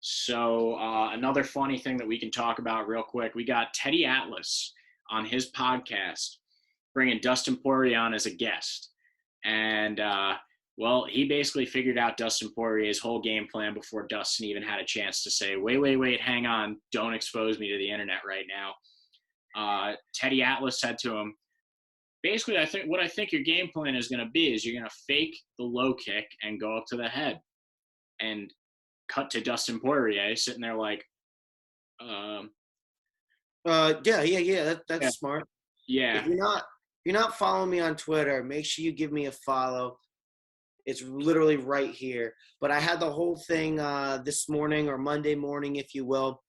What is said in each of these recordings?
So another funny thing that we can talk about real quick, we got Teddy Atlas on his podcast, bringing Dustin Poirier on as a guest. And, well, he basically figured out Dustin Poirier's whole game plan before Dustin even had a chance to say, wait, hang on, don't expose me to the internet right now. Teddy Atlas said to him, basically, I think your game plan is going to be is you're going to fake the low kick and go up to the head. And cut to Dustin Poirier sitting there like, That's yeah. smart. Yeah. If you're not following me on Twitter, make sure you give me a follow. It's literally right here. But I had the whole thing this morning or Monday morning, if you will.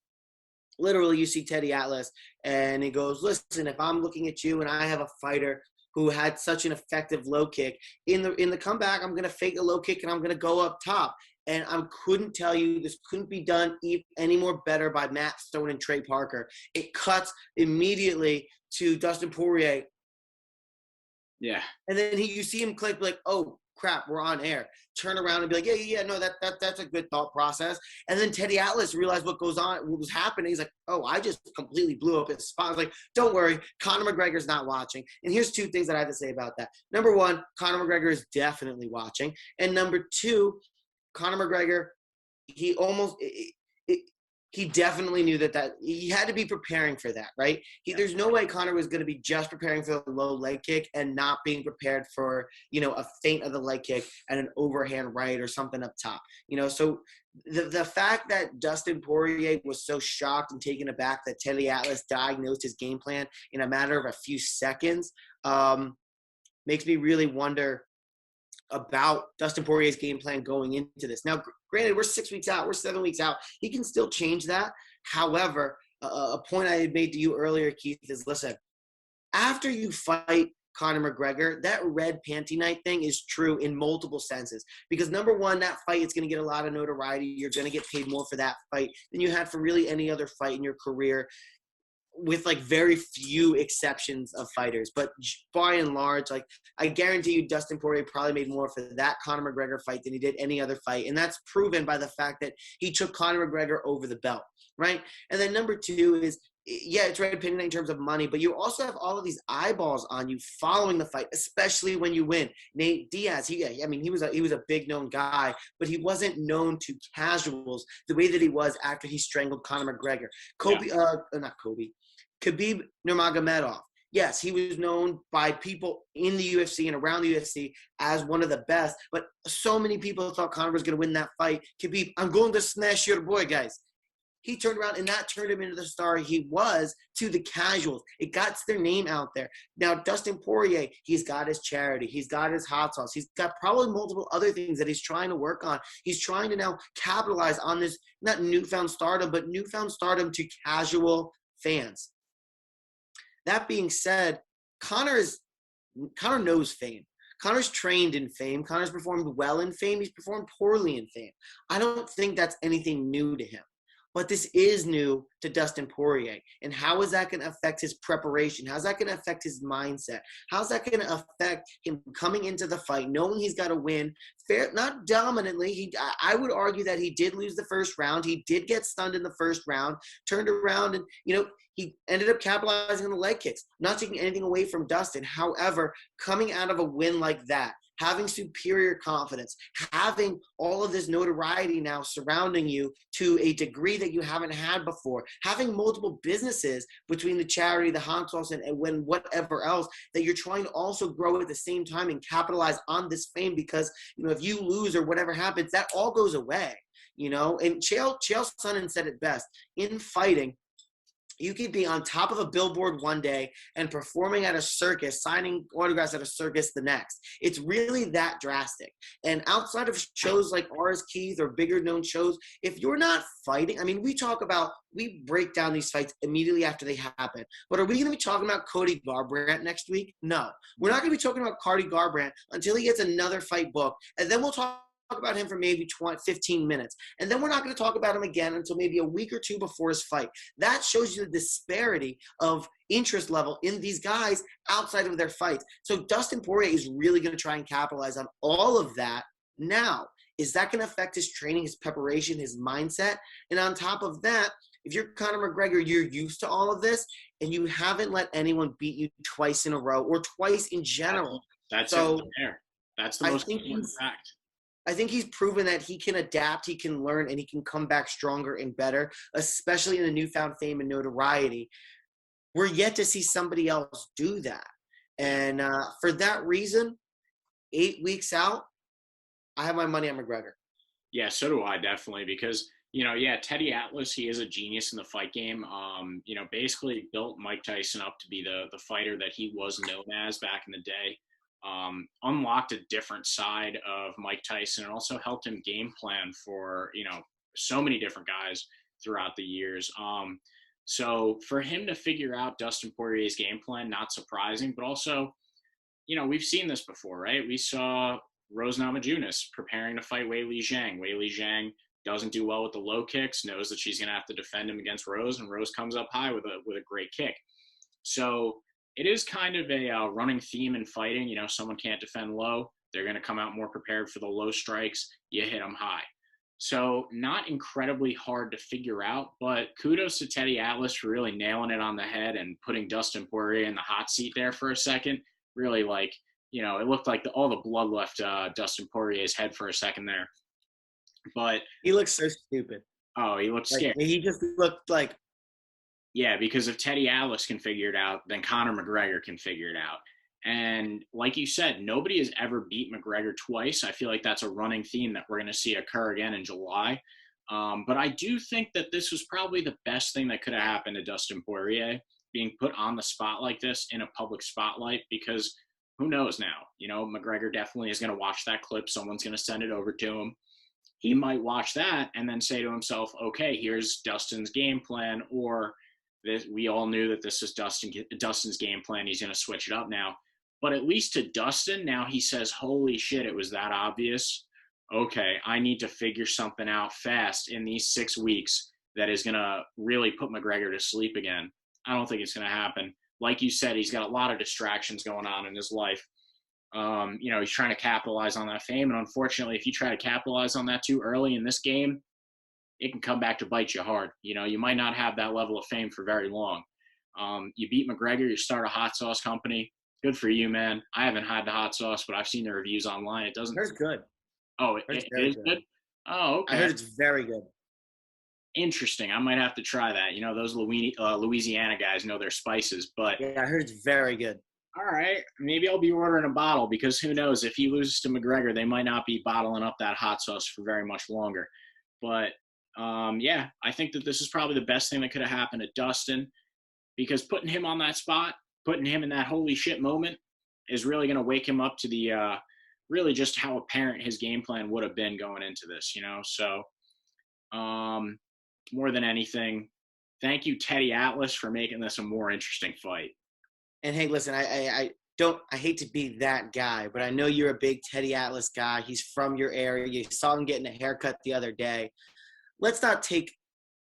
Literally, you see Teddy Atlas, and he goes, listen, if I'm looking at you and I have a fighter who had such an effective low kick, in the comeback, I'm going to fake a low kick and I'm going to go up top. And I couldn't tell you this couldn't be done any more better by Matt Stone and Trey Parker. It cuts immediately to Dustin Poirier. Yeah. And then you see him click like, oh, crap, we're on air. Turn around and be like, yeah, no, that's a good thought process. And then Teddy Atlas realized what was happening. He's like, oh, I just completely blew up his spot. I was like, don't worry, Conor McGregor's not watching. And here's two things that I have to say about that. Number one, Conor McGregor is definitely watching. And number two, Conor McGregor, he definitely knew that he had to be preparing for that, right? There's no way Conor was going to be just preparing for the low leg kick and not being prepared for, a feint of the leg kick and an overhand right or something up top. So the fact that Dustin Poirier was so shocked and taken aback that Teddy Atlas diagnosed his game plan in a matter of a few seconds makes me really wonder about Dustin Poirier's game plan going into this. Now, granted, we're 6 weeks out, we're 7 weeks out. He can still change that. However, a point I had made to you earlier, Keith, is listen, after you fight Conor McGregor, that red panty night thing is true in multiple senses. Because number one, that fight is going to get a lot of notoriety. You're going to get paid more for that fight than you had for really any other fight in your career, with like very few exceptions of fighters. But by and large, like I guarantee you Dustin Poirier probably made more for that Conor McGregor fight than he did any other fight. And that's proven by the fact that he took Conor McGregor over the belt, right? And then number two is, yeah, it's red pinning in terms of money, but you also have all of these eyeballs on you following the fight, especially when you win. Nate Diaz, he was a big known guy, but he wasn't known to casuals the way that he was after he strangled Conor McGregor. Khabib Nurmagomedov. Yes, he was known by people in the UFC and around the UFC as one of the best, but so many people thought Conor was going to win that fight. Khabib, I'm going to smash your boy, guys. He turned around, and that turned him into the star he was to the casuals. It got their name out there. Now, Dustin Poirier, he's got his charity. He's got his hot sauce. He's got probably multiple other things that he's trying to work on. He's trying to now capitalize on this, not newfound stardom, but newfound stardom to casual fans. That being said, Conor knows fame. Conor's trained in fame. Conor's performed well in fame. He's performed poorly in fame. I don't think that's anything new to him. But this is new to Dustin Poirier. And how is that going to affect his preparation? How's that going to affect his mindset? How's that going to affect him coming into the fight, knowing he's got to win? Fair, not dominantly. I would argue that he did lose the first round. He did get stunned in the first round, turned around, and, he ended up capitalizing on the leg kicks. Not taking anything away from Dustin. However, coming out of a win like that, having superior confidence, having all of this notoriety now surrounding you to a degree that you haven't had before, having multiple businesses between the charity, the hot sauce, and when whatever else, that you're trying to also grow at the same time and capitalize on this fame because, if you lose or whatever happens, that all goes away, And Chael Sonnen said it best. In fighting, you could be on top of a billboard one day and performing at a circus, signing autographs at a circus the next. It's really that drastic. And outside of shows like ours, Keith, or bigger known shows, if you're not fighting, we break down these fights immediately after they happen. But are we going to be talking about Cody Garbrandt next week? No. We're not going to be talking about Cody Garbrandt until he gets another fight booked. And then we'll talk about him for maybe 15 minutes. And then we're not going to talk about him again until maybe a week or two before his fight. That shows you the disparity of interest level in these guys outside of their fights. So Dustin Poirier is really going to try and capitalize on all of that now. Is that going to affect his training, his preparation, his mindset? And on top of that, if you're Conor McGregor, you're used to all of this, and you haven't let anyone beat you twice in a row or twice in general. That's so it there. That's the most important fact. I think he's proven that he can adapt, he can learn, and he can come back stronger and better, especially in the newfound fame and notoriety. We're yet to see somebody else do that. And for that reason, 8 weeks out, I have my money on McGregor. Yeah, so do I, definitely, because Teddy Atlas, he is a genius in the fight game. Basically built Mike Tyson up to be the fighter that he was known as back in the day. Unlocked a different side of Mike Tyson and also helped him game plan for, so many different guys throughout the years. So for him to figure out Dustin Poirier's game plan, not surprising, but also, we've seen this before, right? We saw Rose Namajunas preparing to fight Weili Zhang. Weili Zhang doesn't do well with the low kicks, knows that she's going to have to defend him against Rose, and Rose comes up high with a great kick. So it is kind of a running theme in fighting. Someone can't defend low. They're going to come out more prepared for the low strikes. You hit them high. So not incredibly hard to figure out, but kudos to Teddy Atlas for really nailing it on the head and putting Dustin Poirier in the hot seat there for a second. Really, it looked like all the blood left Dustin Poirier's head for a second there. But he looks so stupid. Oh, he looked scared. He just looked like. Yeah, because if Teddy Atlas can figure it out, then Conor McGregor can figure it out. And like you said, nobody has ever beat McGregor twice. I feel like that's a running theme that we're going to see occur again in July. But I do think that this was probably the best thing that could have happened to Dustin Poirier, being put on the spot like this in a public spotlight, because who knows now? McGregor definitely is going to watch that clip. Someone's going to send it over to him. He might watch that and then say to himself, okay, here's Dustin's game plan, or we all knew that this is Dustin's game plan. He's going to switch it up now. But at least to Dustin, now he says, holy shit, it was that obvious. Okay, I need to figure something out fast in these 6 weeks that is going to really put McGregor to sleep again. I don't think it's going to happen. Like you said, he's got a lot of distractions going on in his life. He's trying to capitalize on that fame. And unfortunately, if you try to capitalize on that too early in this game, it can come back to bite you hard. You might not have that level of fame for very long. You beat McGregor, you start a hot sauce company. Good for you, man. I haven't had the hot sauce, but I've seen the reviews online. It doesn't. It's good. Oh, it is good? Oh, okay. I heard it's very good. Interesting. I might have to try that. Those Louisiana guys know their spices, but yeah, I heard it's very good. All right, maybe I'll be ordering a bottle, because who knows, if he loses to McGregor, they might not be bottling up that hot sauce for very much longer. But I think that this is probably the best thing that could have happened to Dustin, because putting him on that spot, putting him in that holy shit moment is really going to wake him up to the really just how apparent his game plan would have been going into this, So more than anything, thank you, Teddy Atlas, for making this a more interesting fight. And hey, listen, I hate to be that guy, but I know you're a big Teddy Atlas guy. He's from your area. You saw him getting a haircut the other day. Let's not take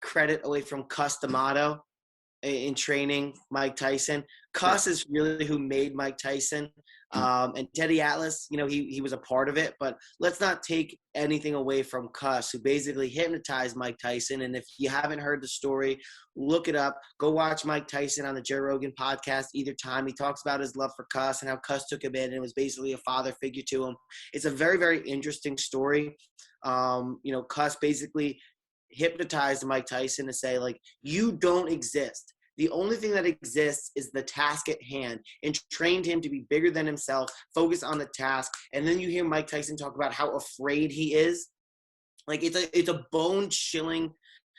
credit away from Cus D'Amato in training Mike Tyson. Cus is really who made Mike Tyson. And Teddy Atlas, he was a part of it. But let's not take anything away from Cus, who basically hypnotized Mike Tyson. And if you haven't heard the story, look it up. Go watch Mike Tyson on the Joe Rogan podcast either time. He talks about his love for Cus and how Cus took him in and was basically a father figure to him. It's a very, very interesting story. Cus basically hypnotized Mike Tyson to say, you don't exist. The only thing that exists is the task at hand, and trained him to be bigger than himself, focus on the task. And then you hear Mike Tyson talk about how afraid he is. It's a bone-chilling,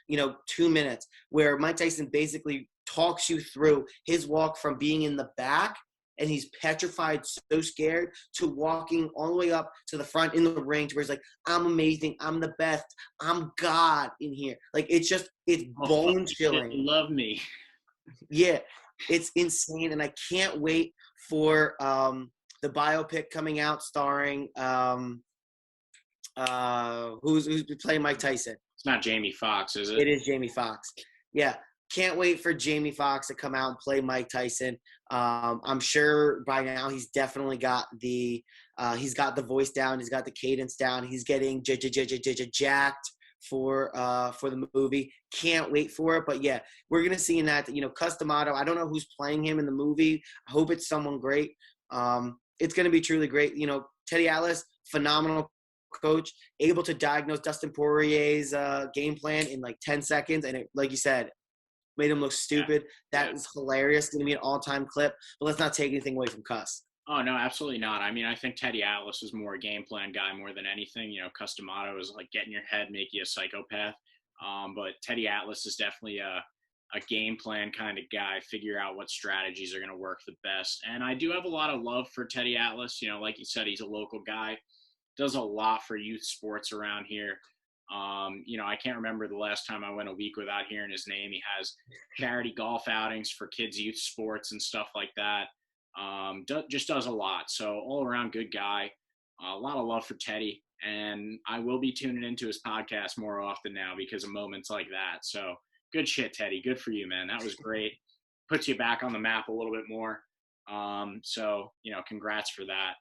2 minutes where Mike Tyson basically talks you through his walk from being in the back, and he's petrified, so scared, to walking all the way up to the front in the ring to where he's like, I'm amazing, I'm the best, I'm God in here. It's bone-chilling. Love me. Yeah, it's insane, and I can't wait for the biopic coming out starring Who's playing Mike Tyson? It's not Jamie Foxx, is it? It is Jamie Foxx. Yeah. Can't wait for Jamie Foxx to come out and play Mike Tyson. I'm sure by now he's definitely got the voice down. He's got the cadence down. He's getting jacked for the movie. Can't wait for it. But yeah, we're gonna see in that Cus D'Amato. I don't know who's playing him in the movie. I hope it's someone great. It's gonna be truly great. Teddy Atlas, phenomenal coach, able to diagnose Dustin Poirier's game plan in like 10 seconds, and it, like you said, made him look stupid. That is hilarious. Going to be an all-time clip. But let's not take anything away from Cus. Oh, no, absolutely not. I mean, I think Teddy Atlas is more a game plan guy more than anything. Cus D'Amato is like get in your head, make you a psychopath. But Teddy Atlas is definitely a game plan kind of guy, figure out what strategies are going to work the best. And I do have a lot of love for Teddy Atlas. Like you said, he's a local guy, does a lot for youth sports around here. I can't remember the last time I went a week without hearing his name. He has charity golf outings for kids' youth sports and stuff like that. Just does a lot. So all around good guy. A lot of love for Teddy. And I will be tuning into his podcast more often now because of moments like that. So good shit, Teddy. Good for you, man. That was great. Puts you back on the map a little bit more. So congrats for that.